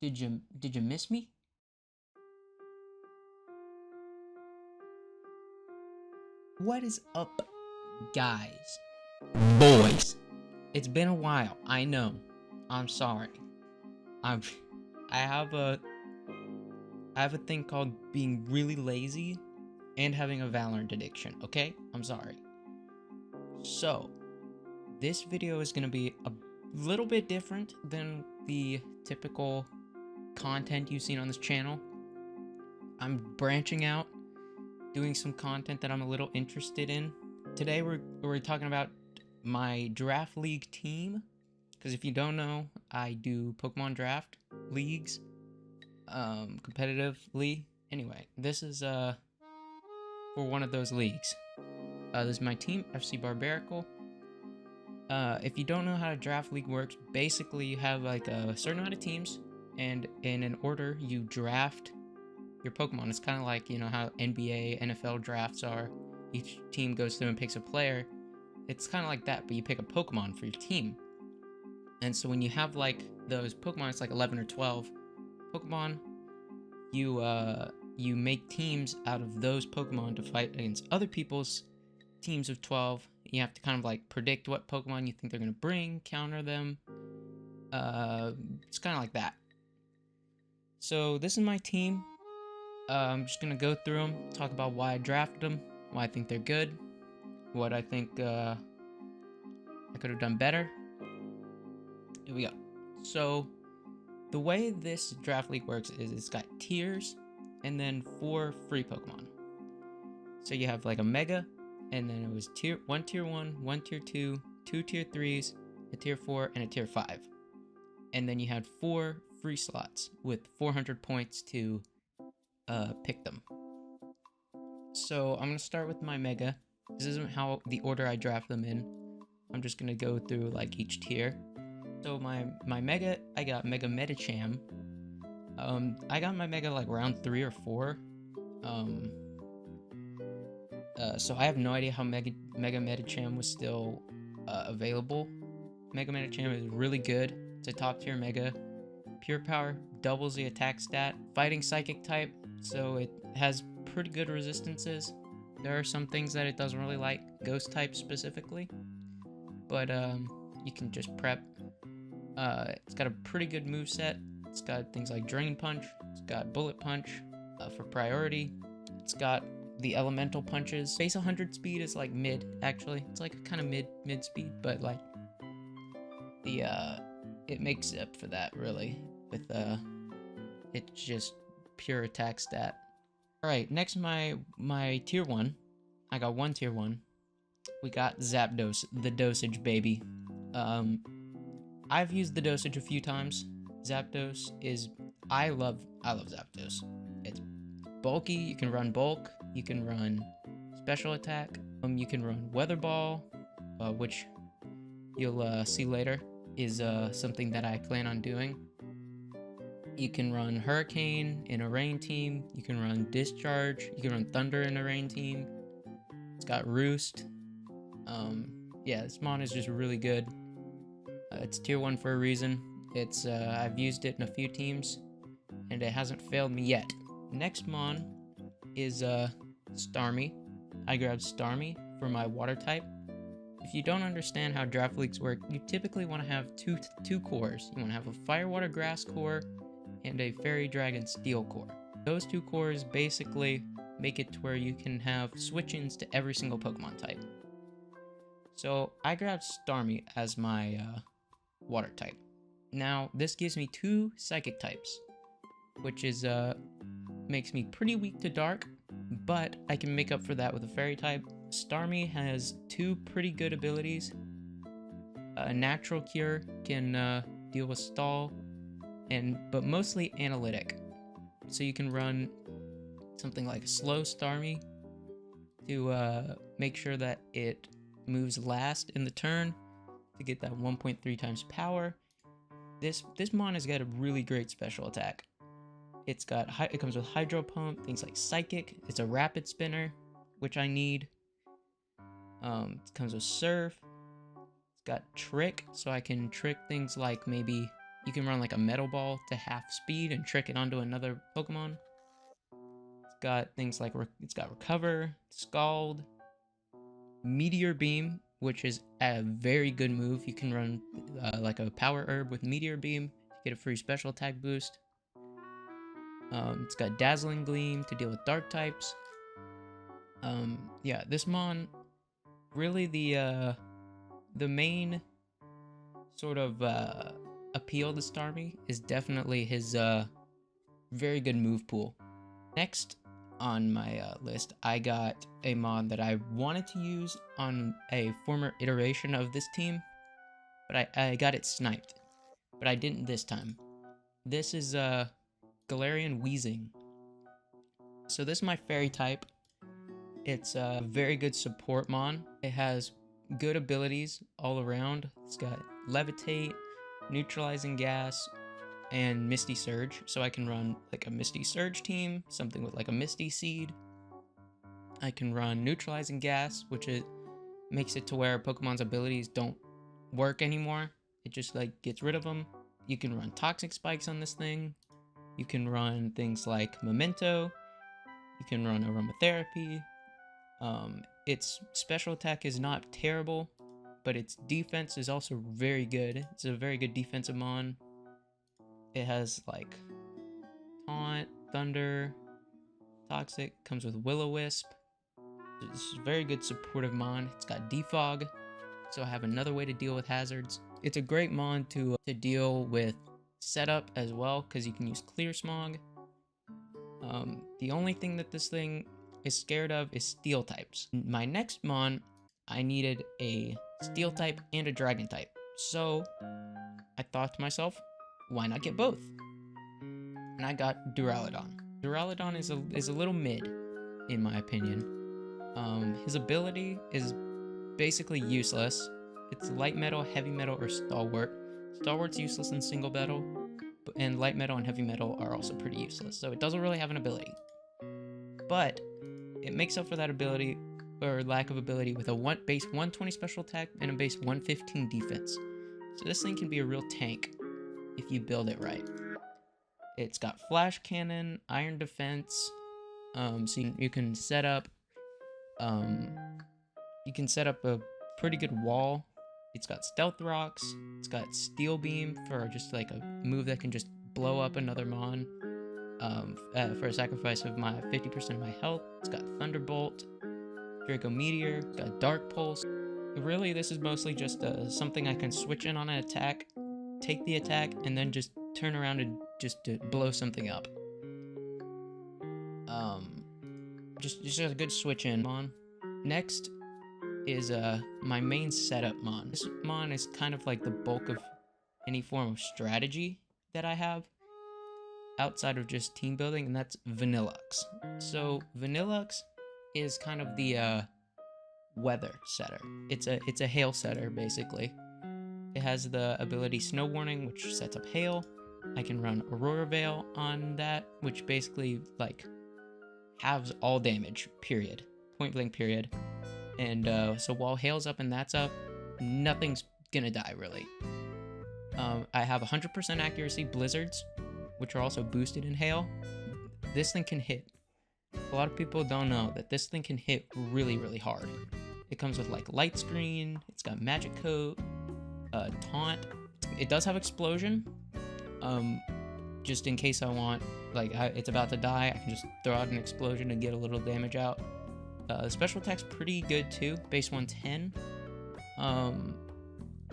Did you miss me? What is up, guys? Boys. It's been a while. I know. I'm sorry. I have a thing called being really lazy and having a Valorant addiction, okay? I'm sorry. So, this video is going to be a little bit different than the typical content you've seen on this channel. I'm branching out, doing some content that I'm a little interested in. Today we're talking about my draft league team, because if you don't know, I do Pokemon draft leagues competitively. Anyway, this is for one of those leagues. This is my team, FC Barbarical. If you don't know how a draft league works, basically you have like a certain amount of teams, and in an order you draft your Pokemon. It's kind of like, you know, how NBA, NFL drafts are. Each team goes through and picks a player. It's kind of like that, but you pick a Pokemon for your team. And so when you have like those Pokemon, it's like 11 or 12 Pokemon, you make teams out of those Pokemon to fight against other people's teams of 12. You have to kind of like predict what Pokemon you think they're going to bring, counter them. It's kind of like that. So this is my team. I'm just going to go through them, talk about why I drafted them, why I think they're good, what I think I could have done better. Here we go. So the way this draft league works is it's got tiers and then 4 free Pokemon. So you have like a Mega, and then it was tier 1, 1 tier 2, 2 tier 3s, a tier 4, and a tier 5. And then you had 4 free slots with 400 points to pick them. So I'm gonna start with my Mega. This isn't how the order I draft them in. I'm just gonna go through like each tier. So my Mega, I got Mega Medicham. I got my Mega like round 3 or 4. So I have no idea how Mega Medicham was still available. Mega Medicham is really good. It's a top tier Mega. Pure Power doubles the attack stat. Fighting Psychic type, so it has pretty good resistances. There are some things that it doesn't really like, Ghost type specifically, but you can just prep. It's got a pretty good moveset. It's got things like Drain Punch. It's got Bullet Punch for priority. It's got the elemental punches. Base 100 speed is like mid, actually. It's like kind of mid speed, but like the it makes up for that really with it's just pure attack stat. All right, next my tier 1. I got one tier 1. We got Zapdos, the dosage baby. I've used the dosage a few times. Zapdos is I love Zapdos. It's bulky. You can run bulk. You can run special attack. You can run Weather Ball, which you'll see later is something that I plan on doing. You can run Hurricane in a rain team. You can run Discharge. You can run Thunder in a rain team. It's got Roost. Yeah, this mon is just really good. It's tier 1 for a reason. It's I've used it in a few teams, and it hasn't failed me yet. Next mon is Starmie. I grabbed Starmie for my water type. If you don't understand how draft leagues work, you typically want to have two cores. You want to have a Fire Water Grass core and a Fairy Dragon Steel core. Those 2 cores basically make it to where you can have switch-ins to every single Pokemon type. So I grabbed Starmie as my water type. Now this gives me 2 psychic types, which is makes me pretty weak to dark, but I can make up for that with a fairy type. Starmie has 2 pretty good abilities. A Natural Cure can deal with stall, but mostly analytic. So you can run something like a slow Starmie to make sure that it moves last in the turn to get that 1.3 times power. This mon has got a really great special attack. It comes with Hydro Pump, things like Psychic. It's a Rapid Spinner, which I need. It comes with Surf. It's got Trick, so I can trick things like maybe You can run like a Metal Ball to half speed and trick it onto another Pokemon. It's got things like, it's got Recover, Scald, Meteor Beam, which is a very good move. You can run like a Power Herb with Meteor Beam to get a free special attack boost. It's got Dazzling Gleam to deal with dark types. Yeah, this Mon, really the main sort of appeal to Starmie is definitely his very good move pool. Next on my list, I got a Mon that I wanted to use on a former iteration of this team, but I got it sniped, but I didn't this time. This is Gallerian Whistling. So this is my fairy type. It's a very good support Mon. It has good abilities all around. It's got Levitate, Neutralizing Gas, and Misty Surge. So I can run like a Misty Surge team, something with like a Misty Seed. I can run Neutralizing Gas, which makes it to where Pokemon's abilities don't work anymore. It just like gets rid of them. You can run Toxic Spikes on this thing. You can run things like Memento. You can run Aromatherapy. Its special attack is not terrible, but its defense is also very good. It's a very good defensive Mon. It has like Taunt, Thunder, Toxic, comes with Will-O-Wisp. It's a very good supportive Mon. It's got Defog, so I have another way to deal with hazards. It's a great Mon to deal with setup as well, because you can use Clear Smog. The only thing that this thing is scared of is Steel types. My next Mon, I needed a Steel type and a Dragon type. So I thought to myself, why not get both? And I got Dyraladon. Dyraladon is a little mid, in my opinion. His ability is basically useless. It's Light Metal, Heavy Metal, or Stalwart. Stalwart's useless in single battle, and Light Metal and Heavy Metal are also pretty useless, so it doesn't really have an ability. But it makes up for that ability, or lack of ability, with a base 120 special attack and a base 115 defense. So this thing can be a real tank if you build it right. It's got Flash Cannon, Iron Defense, so you can set up a pretty good wall. It's got Stealth Rocks. It's got Steel Beam for just like a move that can just blow up another Mon for a sacrifice of my 50% of my health. It's got Thunderbolt, Draco Meteor. It's got Dark Pulse. Really, this is mostly just something I can switch in on an attack, take the attack, and then just turn around and just to blow something up. Just a good switch in Mon. Next is my main setup Mon. This Mon is kind of like the bulk of any form of strategy that I have outside of just team building, and that's Vanillux. So Vanillux is kind of the weather setter. It's a hail setter basically. It has the ability Snow Warning, which sets up hail. I can run Aurora Veil on that, which basically like halves all damage, period. Point blank, period. And so while hail's up and that's up, nothing's gonna die really. I have 100% accuracy blizzards, which are also boosted in hail. This thing can hit. A lot of people don't know that this thing can hit really, really hard. It comes with like Light Screen, it's got Magic Coat, Taunt. It does have Explosion. Just in case I want, like, it's about to die, I can just throw out an Explosion and get a little damage out. Special attack's pretty good too, base 110.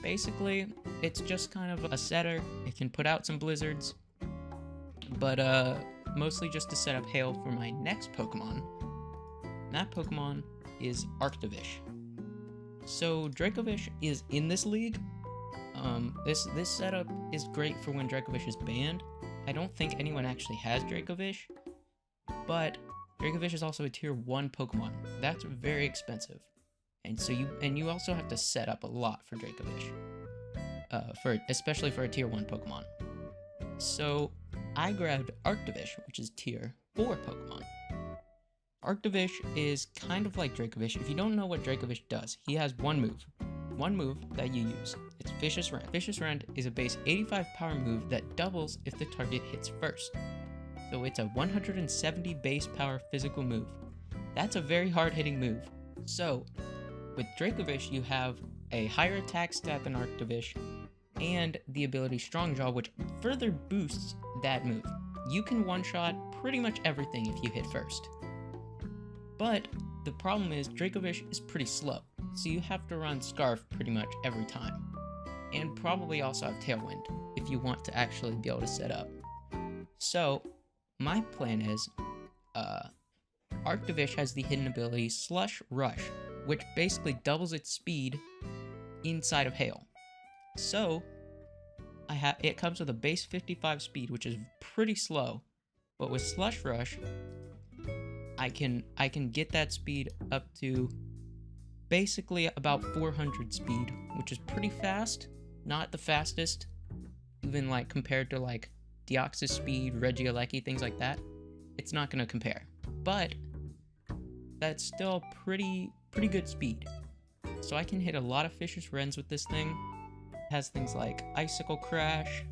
Basically, it's just kind of a setter. It can put out some blizzards, but mostly just to set up hail for my next Pokemon. And that Pokemon is Arctivis. So Dracovish is in this league. This setup is great for when Dracovish is banned. I don't think anyone actually has Dracovish, but Dracovish is also a tier 1 Pokemon. That's very expensive. And so you also have to set up a lot for Dracovish. Especially for a tier 1 Pokemon. So I grabbed Arctivis, which is tier 4 Pokemon. Arctivis is kind of like Dracovish. If you don't know what Dracovish does, he has one move. one move that you use. It's Vicious Rend. Vicious Rend is a base 85 power move that doubles if the target hits first. So it's a 170 base power physical move. That's a very hard hitting move. So with Dracovish, you have a higher attack stat than Arctivis and the ability Strong Jaw, which further boosts that move. You can one-shot pretty much everything if you hit first. But the problem is Dracovish is pretty slow, so you have to run Scarf pretty much every time. And probably also have Tailwind if you want to actually be able to set up. So my plan is, Arctivis has the hidden ability Slush Rush, which basically doubles its speed inside of Hail. So it comes with a base 55 speed, which is pretty slow, but with Slush Rush, I can get that speed up to basically about 400 speed, which is pretty fast. Not the fastest, even like compared to like Deoxys speed, Regieleki, things like that. It's not gonna compare, but that's still pretty good speed. So I can hit a lot of Vicious Rends with this thing. It has things like Icicle Crash,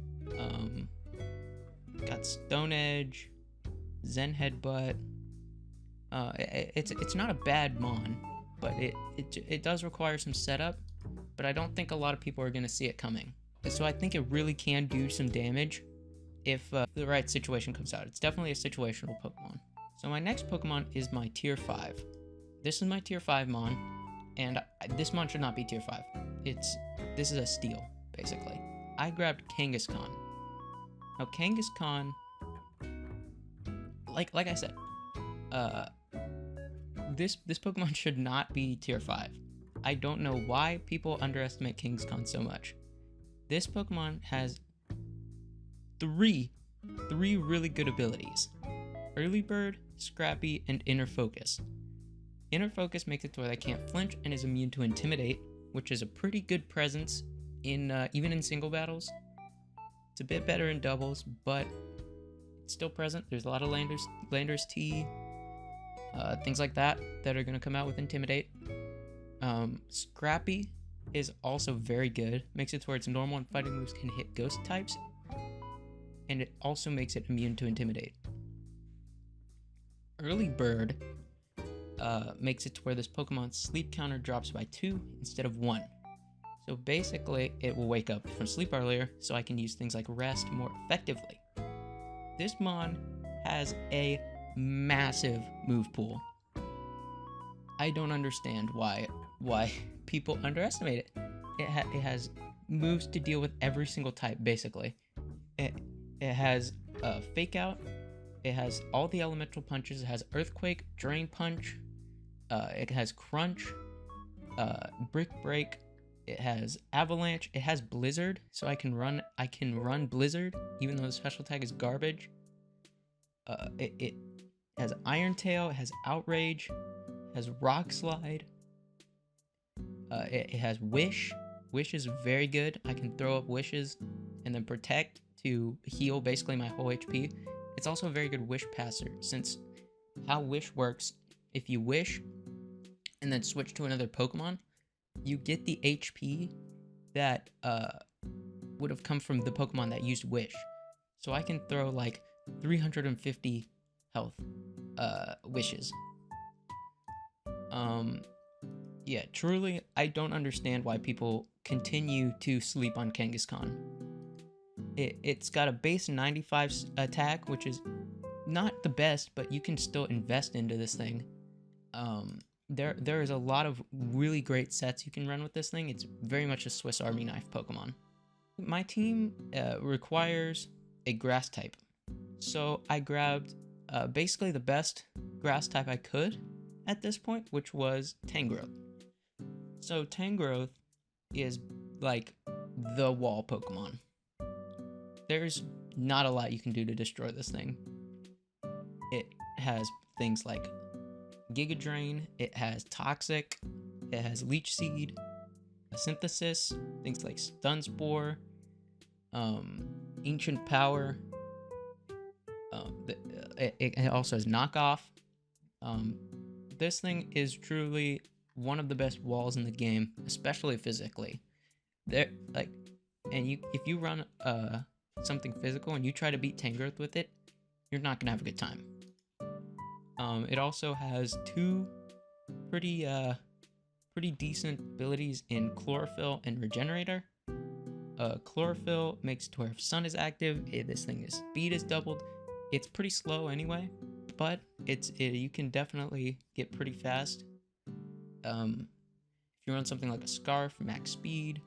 got Stone Edge, Zen Headbutt. It's not a bad mon, but it does require some setup, but I don't think a lot of people are gonna see it coming. So I think it really can do some damage if the right situation comes out. It's definitely a situational Pokemon. So my next Pokemon is my Tier 5. This is my Tier 5 mon, and this mon should not be Tier 5. This is a steal, basically. I grabbed Kangaskhan. Now Kangaskhan, like I said, this Pokemon should not be Tier 5. I don't know why people underestimate Kangaskhan so much. This Pokemon has three really good abilities: Early Bird, Scrappy, and Inner Focus. Inner Focus makes it to where they can't flinch and is immune to Intimidate, which is a pretty good presence in even in single battles. It's a bit better in doubles, but it's still present. There's a lot of Landers T, things like that are going to come out with Intimidate. Scrappy is also very good. Makes it to where its normal and fighting moves can hit ghost types, and it also makes it immune to Intimidate. Early Bird makes it to where this Pokemon's sleep counter drops by 2 instead of 1. So basically, it will wake up from sleep earlier, so I can use things like Rest more effectively. This mon has a massive move pool. I don't understand why people underestimate it. It has moves to deal with every single type, basically. It has Fake Out. It has all the elemental punches. It has Earthquake, Drain Punch. It has Crunch, Brick Break. It has Avalanche. It has Blizzard, so I can run Blizzard even though the special tag is garbage. It has Iron Tail. It has Outrage. It has Rock Slide. It has Wish. Wish is very good. I can throw up wishes and then Protect to heal basically my whole HP. It's also a very good Wish Passer, since how Wish works, if you wish and then switch to another Pokemon, you get the HP that would have come from the Pokemon that used Wish. So I can throw like 350 health wishes. Yeah, truly, I don't understand why people continue to sleep on Kangaskhan. It's got a base 95 attack, which is not the best, but you can still invest into this thing. There is a lot of really great sets you can run with this thing. It's very much a Swiss Army knife Pokemon. My team requires a grass type, so I grabbed basically the best grass type I could at this point, which was Tangrowth. So Tangrowth is like the wall Pokemon. There's not a lot you can do to destroy this thing. It has things like Giga Drain, it has Toxic, it has Leech Seed, Synthesis, things like Stun Spore, Ancient Power. It also has Knockoff. This thing is truly one of the best walls in the game, especially physically. There, like, and if you run something physical and you try to beat Tangrowth with it, you're not gonna have a good time. It also has two pretty decent abilities in Chlorophyll and Regenerator. Chlorophyll makes it where if Sun is active, this thing's speed is doubled. It's pretty slow anyway, but you can definitely get pretty fast. If you run something like a Scarf, max speed,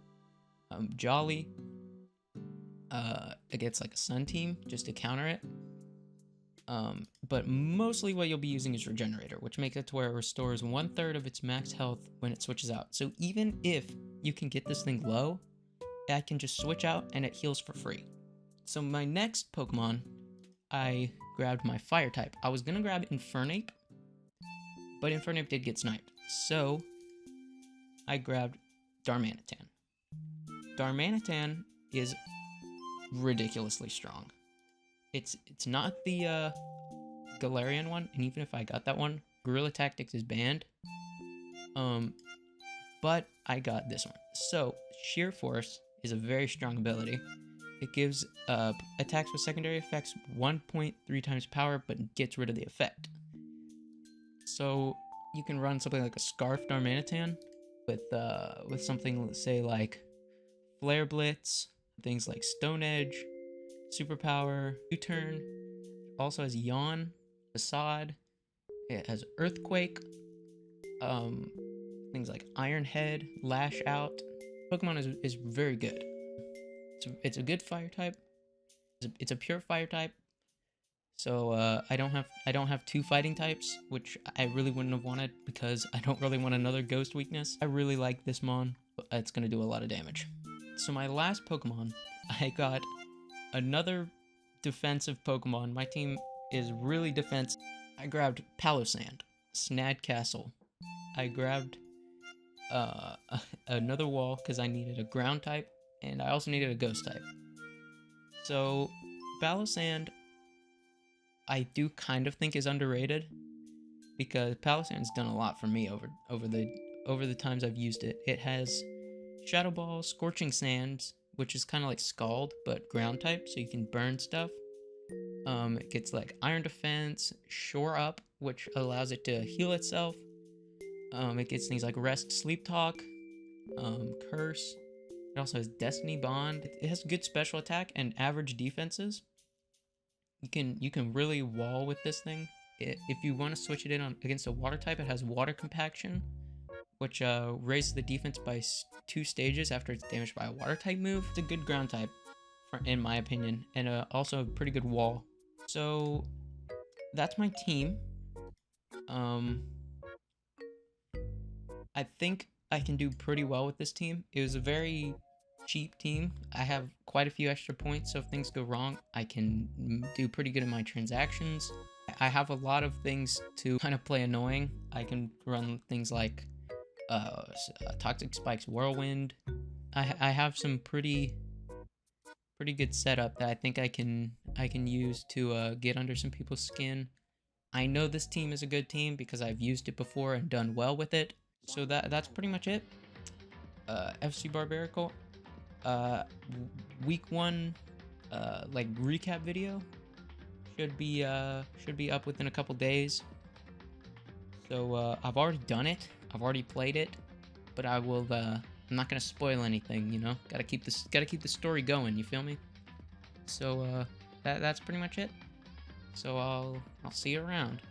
Jolly, it gets like a Sun team just to counter it. But mostly what you'll be using is Regenerator, which makes it to where it restores 1/3 of its max health when it switches out. So even if you can get this thing low, I can just switch out and it heals for free. So my next Pokemon, I grabbed my Fire type. I was gonna grab Infernape, but Infernape did get sniped. So I grabbed Darmanitan. Darmanitan is ridiculously strong. It's not the Gallerian one, and even if I got that one, Guerrilla Tactics is banned. But I got this one. So Sheer Force is a very strong ability. It gives attacks with secondary effects 1.3 times power, but gets rid of the effect. So you can run something like a Scarf Darmanitan with something, let's say, like Flare Blitz, things like Stone Edge, Superpower, U-Turn. Also has Yawn, Facade. It has Earthquake. Things like Iron Head, Lash Out. Pokemon is very good. It's a good fire type. It's a pure fire type. So I don't have two fighting types, which I really wouldn't have wanted because I don't really want another ghost weakness. I really like this mon. It's gonna do a lot of damage. So my last Pokemon, I got another defensive Pokemon. My team is really defensive. I grabbed Palo Sand, Snad Castle. I grabbed another wall because I needed a ground type, and I also needed a ghost type. So Palo Sand, I do kind of think is underrated because Palo Sand's done a lot for me over the times I've used it. It has Shadow Ball, Scorching Sands, which is kind of like Scald but ground type, so you can burn stuff. It gets like Iron Defense, Shore Up, which allows it to heal itself. It gets things like Rest, Sleep Talk, Curse. It also has Destiny Bond. It has good special attack and average defenses. You can really wall with this thing. If you want to switch it in against a water type, it has Water Compaction, which raises the defense by 2 stages after it's damaged by a water type move. It's a good ground type, in my opinion, and also a pretty good wall. So that's my team. I think I can do pretty well with this team. It was a very cheap team. I have quite a few extra points, so if things go wrong, I can do pretty good in my transactions. I have a lot of things to kind of play annoying. I can run things like Toxic Spikes Whirlwind. I have some pretty good setup that I think I can use to get under some people's skin. I know this team is a good team because I've used it before and done well with it. So that's pretty much it. FC Barbarical. Week 1 like recap video should be up within a couple days. So I've already done it. I've already played it, but I will I'm not gonna spoil anything, you know. Gotta keep the story going, you feel me? So that's pretty much it. So I'll see you around.